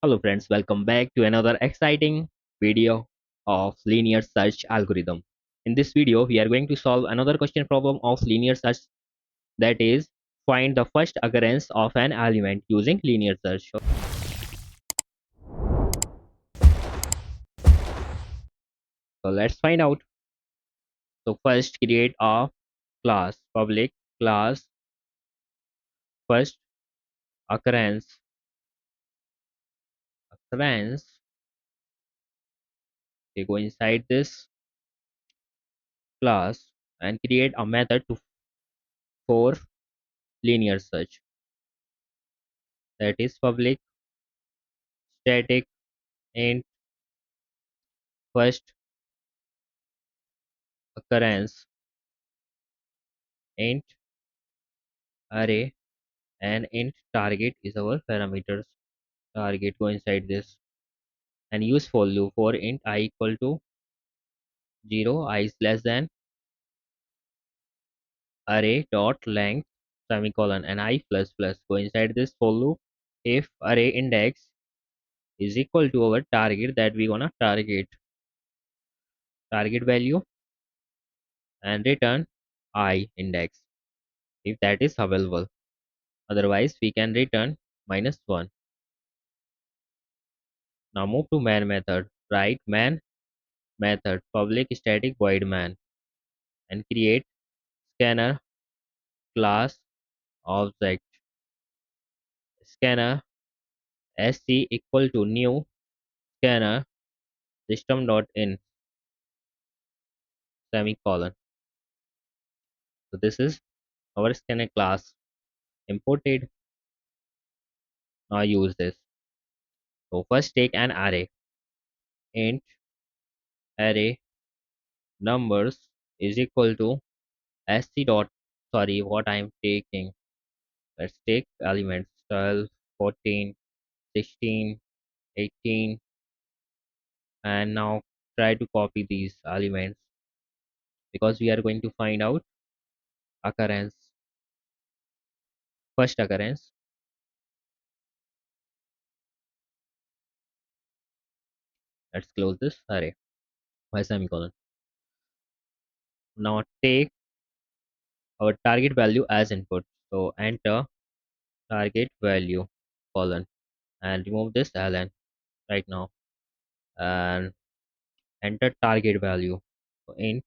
Hello friends, welcome back to another exciting video of linear search algorithm. In this video, we are going to solve another question problem of linear search, that is find the first occurrence of an element using linear search. So let's find out. So first create a class, public class first occurrence. We go inside this class and create a method for linear search, that is public static int first occurrence int array and int target is our parameters. Target go inside this and use for loop for int I equal to 0, I is less than array dot length semicolon and I plus plus go inside this for loop if array index is equal to our target that we gonna target value and return I index if that is available, otherwise we can return -1. Now move to main method, write main method public static void main and create scanner class object scanner sc equal to new scanner system.in semicolon. So this is our scanner class imported. Now use this. So first take an array int array numbers is equal to sc dot sorry what I'm taking. Let's take elements 12, 14, 16, 18, and now try to copy these elements because we are going to find out occurrence first occurrence. Let's close this array by semicolon. Now take our target value as input, so enter target value colon and remove this ln right now and enter target value. So int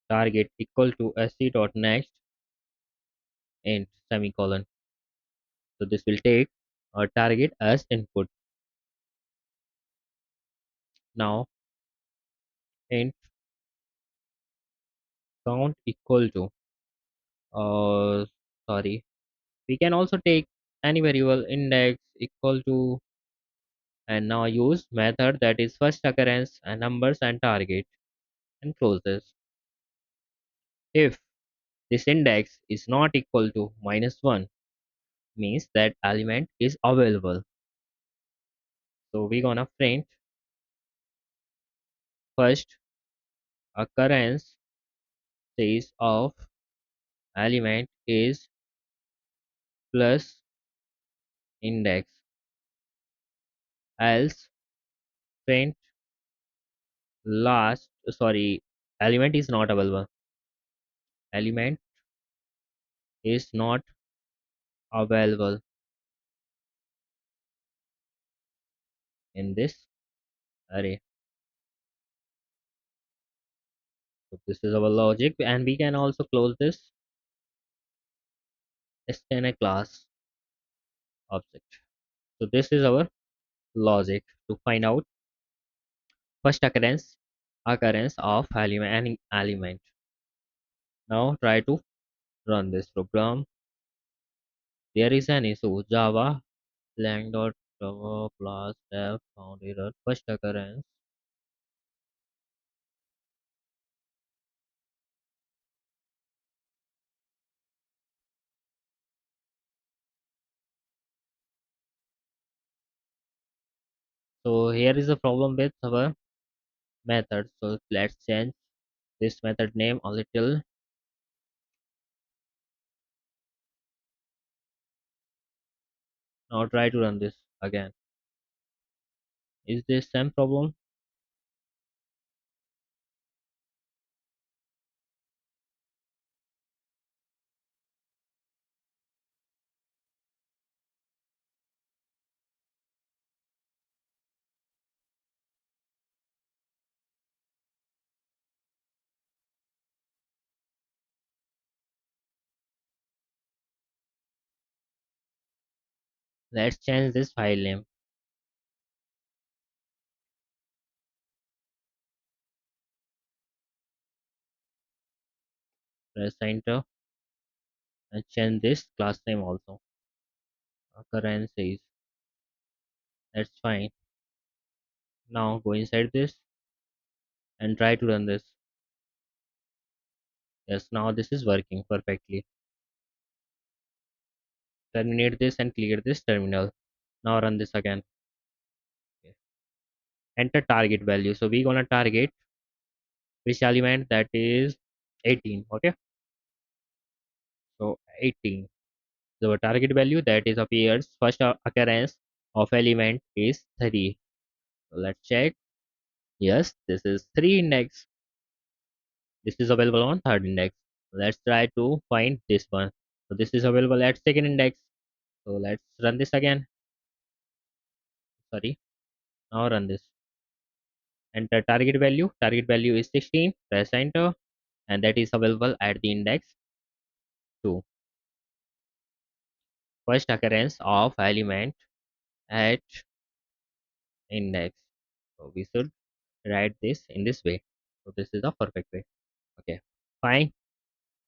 target equal to sc dot next int semicolon. So this will take our target as input. Now int count equal to sorry, we can also take any variable index equal to and now use method that is first occurrence and numbers and target and close this. If this index is not equal to -1 means that element is available. So we gonna print first occurrence says of element is plus index, else print last sorry element is not available, element is not available in this array. So this is our logic and we can also close this scanner class object. So this is our logic to find out first occurrence of element. Now try to run this program. There is an issue java lang.java plus def found error first occurrence. So here is a problem with our method. So let's change this method name a little. Now try to run this again. Is this same problem? Let's change this file name. Press enter and change this class name also. Occurrences. That's fine. Now go inside this and try to run this. Yes, now this is working perfectly. Terminate this and clear this terminal. Now run this again. Okay. Enter target value. So we're gonna target which element, that is 18. Okay. So 18. So our target value that is appears first occurrence of element is 3. So let's check. Yes, this is 3 index. This is available on third index. Let's try to find this one. So this is available at second index. So let's run this again. Sorry. Now run this. Enter target value. Target value is 16. Press enter, and that is available at the index 2. First occurrence of element at index. So we should write this in this way. So this is the perfect way. Okay. Fine.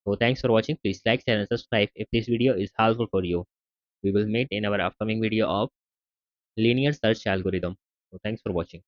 So thanks for watching. Please like, share, and subscribe if this video is helpful for you. We will meet in our upcoming video of linear search algorithm. So thanks for watching.